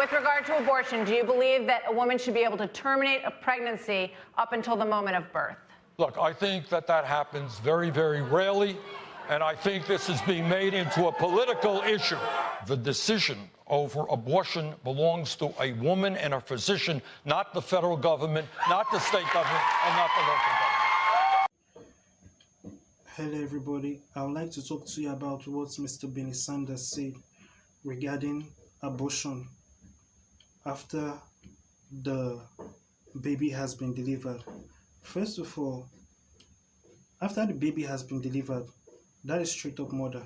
with regard to abortion, do you believe that a woman should be able to terminate a pregnancy up until the moment of birth? Look, I think that happens very, very rarely, and I think this is being made into a political issue. The decision over abortion belongs to a woman and a physician, not the federal government, not the state government, and not the local government. Hello everybody, I would like to talk to you about what Mr. Bernie Sanders said regarding abortion after the baby has been delivered. First of all, after the baby has been delivered, that is straight up murder.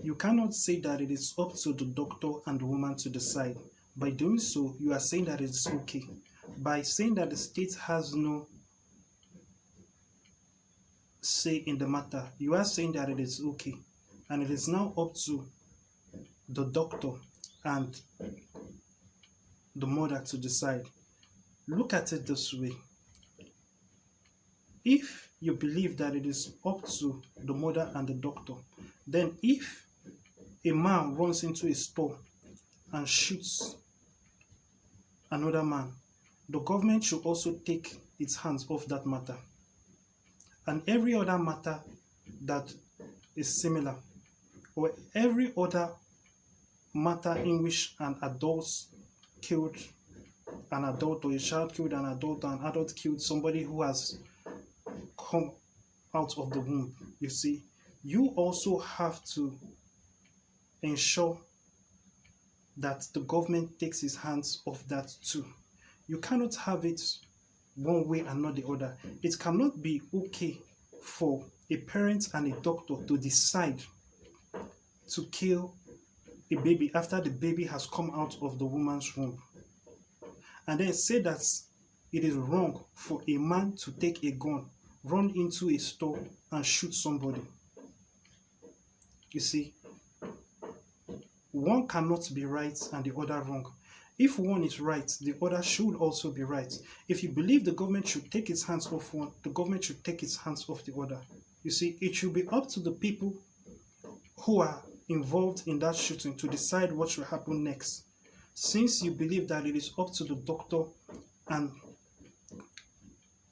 You cannot say that it is up to the doctor and the woman to decide. By doing so, you are saying that it is okay. By saying that the state has no say in the matter, you are saying that it is okay. And it is now up to the doctor and the mother to decide. Look at it this way. If you believe that it is up to the mother and the doctor, then if a man runs into a store and shoots another man, the government should also take its hands off that matter. And every other matter that is similar, or every other matter in which an adult killed an adult, or a child killed an adult, or an adult killed somebody who has come out of the womb, you see, you also have to ensure that the government takes its hands off that too. You cannot have it one way and not the other. It cannot be okay for a parent and a doctor to decide to kill a baby after the baby has come out of the woman's womb, and then say that it is wrong for a man to take a gun, run into a store and shoot somebody. You see, one cannot be right and the other wrong. If one is right, the other should also be right. If you believe the government should take its hands off one, the government should take its hands off the other. You see, it should be up to the people who are involved in that shooting to decide what should happen next. Since you believe that it is up to the doctor and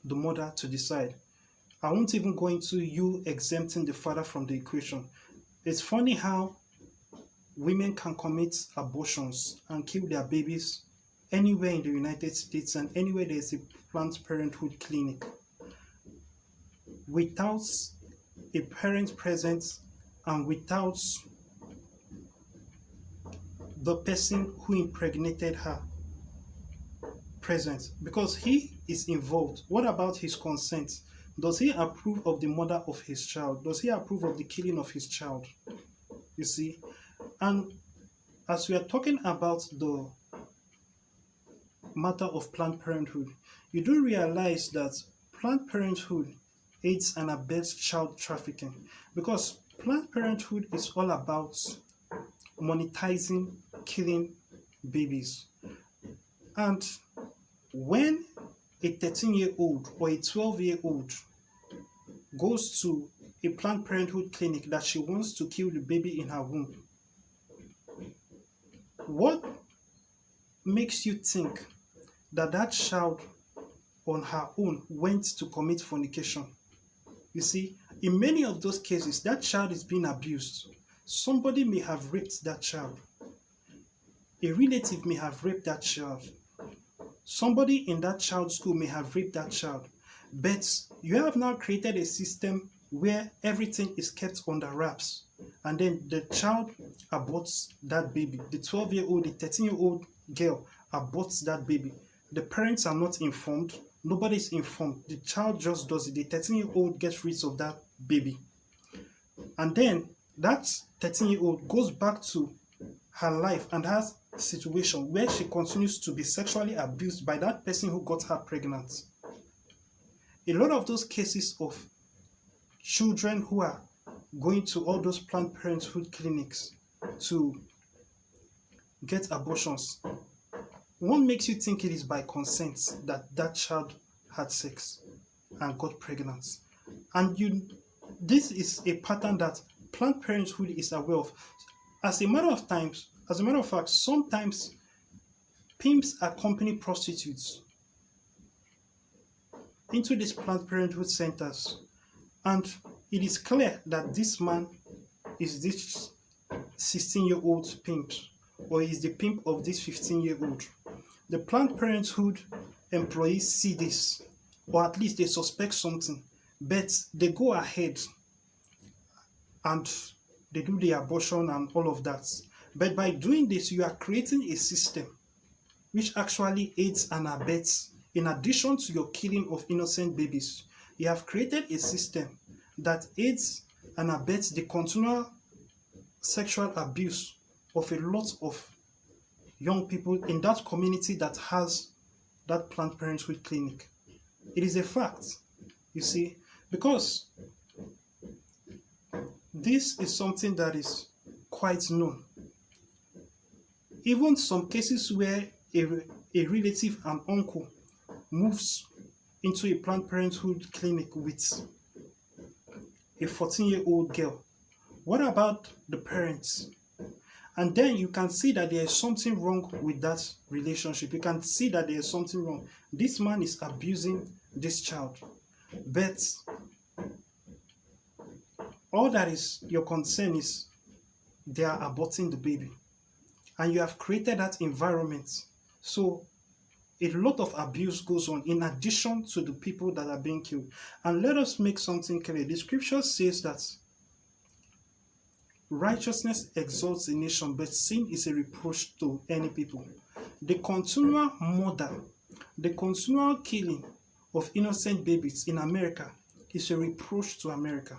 the mother to decide, I won't even go into you exempting the father from the equation. It's funny how women can commit abortions and kill their babies anywhere in the United States and anywhere there is a Planned Parenthood clinic without a parent present and without the person who impregnated her present, because he is involved. What about his consent? Does he approve of the murder of his child? Does he approve of the killing of his child? You see? And as we are talking about the matter of Planned Parenthood, you do realize that Planned Parenthood aids and abets child trafficking, because Planned Parenthood is all about monetizing killing babies. And when a 13-year-old or a 12-year-old goes to a Planned Parenthood clinic that she wants to kill the baby in her womb, what makes you think that that child on her own went to commit fornication? You see, in many of those cases, that child is being abused. Somebody may have raped that child. A relative may have raped that child. Somebody in that child's school may have raped that child. But you have now created a system where everything is kept under wraps. And then the child aborts that baby. The 12-year-old, the 13-year-old girl aborts that baby. The parents are not informed. Nobody is informed. The child just does it. The 13-year-old gets rid of that baby. And then that 13-year-old goes back to her life and has a situation where she continues to be sexually abused by that person who got her pregnant. A lot of those cases of children who are going to all those Planned Parenthood clinics to get abortions, one makes you think it is by consent that that child had sex and got pregnant. And this is a pattern that Planned Parenthood is aware of. As a matter of fact, sometimes Pimps accompany prostitutes into these Planned Parenthood centers, and it is clear that this man is this 16-year-old pimp, or is the pimp of this 15-year-old. The Planned Parenthood employees see this, or at least they suspect something, but they go ahead and they do the abortion and all of that. But by doing this, you are creating a system which actually aids and abets. In addition to your killing of innocent babies, you have created a system that aids and abets the continual sexual abuse of a lot of young people in that community that has that Planned Parenthood clinic. It is a fact, you see, because this is something that is quite known. Even some cases where a relative, an uncle, moves into a Planned Parenthood clinic with a 14-year-old girl. What about the parents? And then you can see that there is something wrong with that relationship. You can see that there is something wrong. This man is abusing this child. But all that is your concern is they are aborting the baby. And you have created that environment. So a lot of abuse goes on in addition to the people that are being killed. And let us make something clear. The scripture says that righteousness exalts a nation, but sin is a reproach to any people. The continual murder, the continual killing of innocent babies in America is a reproach to America.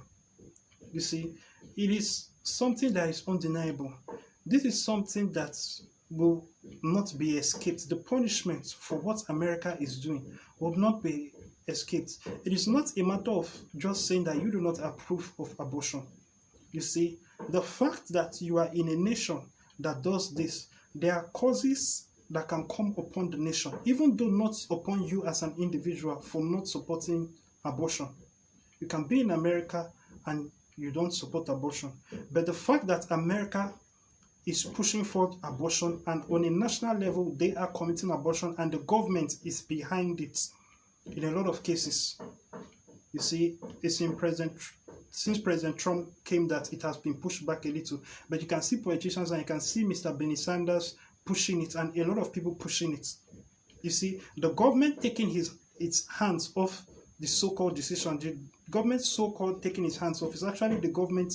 You see, it is something that is undeniable. This is something that will not be escaped. The punishment for what America is doing will not be escaped. It is not a matter of just saying that you do not approve of abortion. You see, the fact that you are in a nation that does this, there are causes that can come upon the nation, even though not upon you as an individual for not supporting abortion. You can be in America and you don't support abortion. But the fact that America is pushing for abortion, and on a national level they are committing abortion and the government is behind it in a lot of cases. You see, it's in since President Trump came that it has been pushed back a little, but you can see politicians and you can see Mr. Bernie Sanders pushing it and a lot of people pushing it. You see, the government taking its hands off the so-called decision, the government so-called taking its hands off is actually the government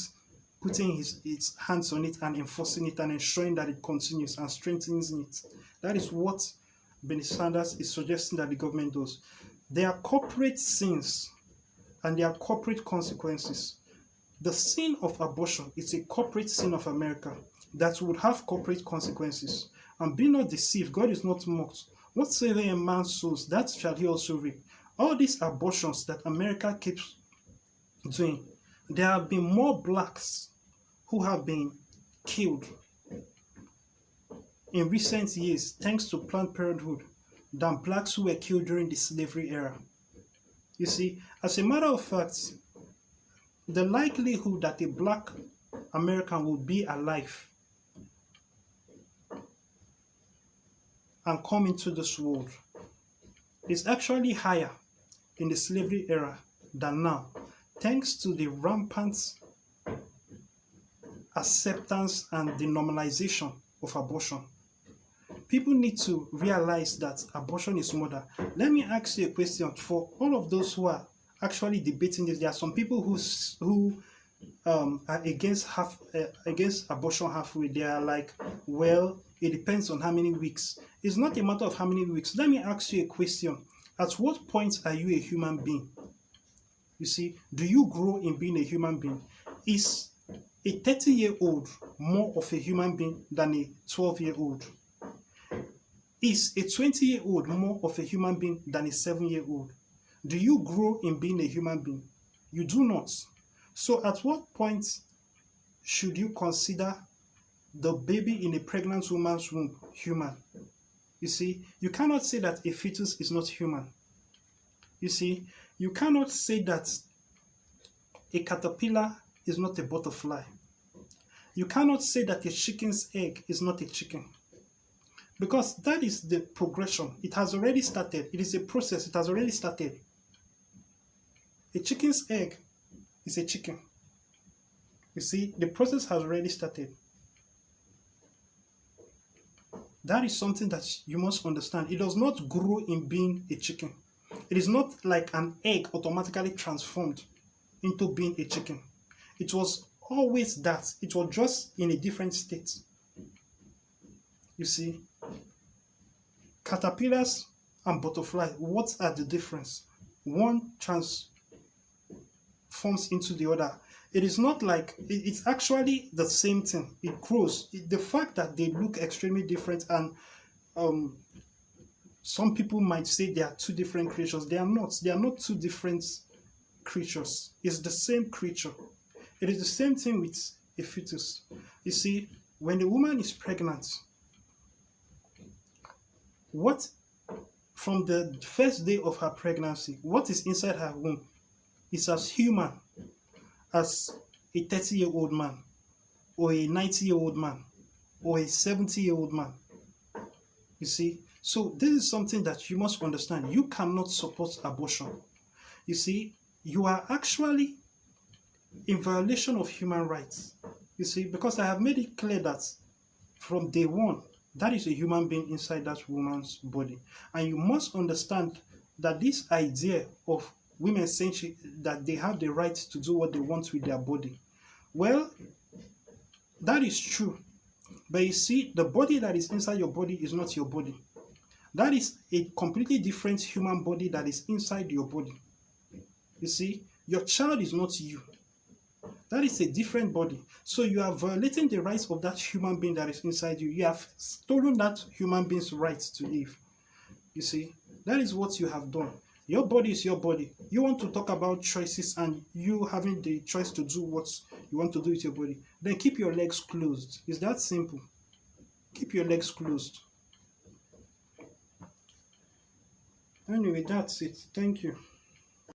putting its hands on it and enforcing it and ensuring that it continues and strengthens it. That is what Bernie Sanders is suggesting that the government does. There are corporate sins and there are corporate consequences. The sin of abortion is a corporate sin of America that would have corporate consequences. And be not deceived, God is not mocked. Whatsoever a man sows, that shall he also reap. All these abortions that America keeps doing, there have been more blacks who have been killed in recent years thanks to Planned Parenthood than blacks who were killed during the slavery era. You see, as a matter of fact, the likelihood that a black American will be alive and come into this world is actually higher in the slavery era than now, thanks to the rampant acceptance and the normalization of abortion. People need to realize that abortion is murder. Let me ask you a question. For all of those who are actually debating this, there are some people who are against abortion halfway. They are like, well, it depends on how many weeks. It's not a matter of how many weeks. Let me ask you a question. At what point are you a human being? You see, do you grow in being a human being? Is a 30-year-old more of a human being than a 12-year-old? Is a 20-year-old more of a human being than a 7-year-old? Do you grow in being a human being? You do not. So at what point should you consider the baby in a pregnant woman's womb human? You see, you cannot say that a fetus is not human. You see, you cannot say that a caterpillar is not a butterfly. You cannot say that a chicken's egg is not a chicken. Because that is the progression. It has already started. It is a process. It has already started. A chicken's egg is a chicken. You see, the process has already started. That is something that you must understand. It does not grow in being a chicken. It is not like an egg automatically transformed into being a chicken. It was always that. It was just in a different state. You see, caterpillars and butterflies, what are the difference? One transforms into the other. It is not like, it's actually the same thing. It grows. The fact that they look extremely different, and some people might say they are two different creatures. They are not. They are not two different creatures. It's the same creature. It is the same thing with a fetus. You see, when a woman is pregnant, what, from the first day of her pregnancy, what is inside her womb is as human as a 30-year-old man, or a 90-year-old man, or a 70-year-old man. You see? So this is something that you must understand. You cannot support abortion. You see, you are actually in violation of human rights. You see, because I have made it clear that from day one, that is a human being inside that woman's body. And you must understand that this idea of women saying that they have the right to do what they want with their body, well, that is true. But you see, the body that is inside your body is not your body. That is a completely different human body that is inside your body. You see, your child is not you. That is a different body. So you are violating the rights of that human being that is inside you. You have stolen that human being's rights to live. You see, that is what you have done. Your body is your body. You want to talk about choices and you having the choice to do what you want to do with your body, then keep your legs closed. It's that simple. Keep your legs closed. Anyway, that's it. Thank you.